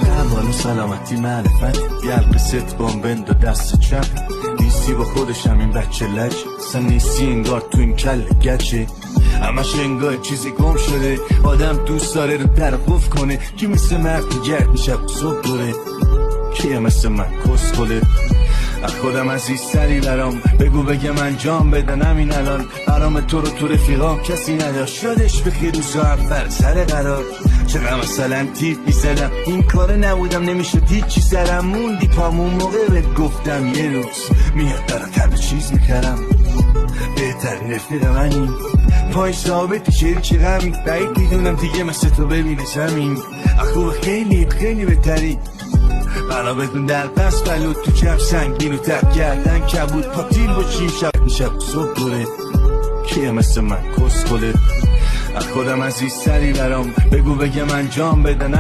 احوال و سلامتی معرفت یلق ست بند و دست چپ نیستی با خودشم این بچه لج اصلا نیستی انگار تو این کل گچه همش انگار چیزی گم شده آدم دوست داره رو در قفل کنه کی مثل مرد گرد میشه صبح دوره کیه مثل من کس کله از خودم عزیزتری برام بگو بگم انجام بدنم این الان برام تو رو تو رفیقام کسی نداشت شدش بخیر روزا اول سر قرار چقدر مثلا تیپ میزدم این کاره نبودم نمیشد هیچی سرم موندی پامون موقع بهت گفتم یه روز میاد برات همه چیز میکردم بهترین رفیق منی پای ثابتی شریک غمی بعید میدونم دیگه مثل تو ببینه زمین اخو خیلی خیلی بهتری بنا بدون در پس بلود تو کف سنگین و تک کردن کبود پاتیل باشیم شب صبح دوره کیه مثل من کس کله از خودم عزیزتری برام بگو بگم انجام بدن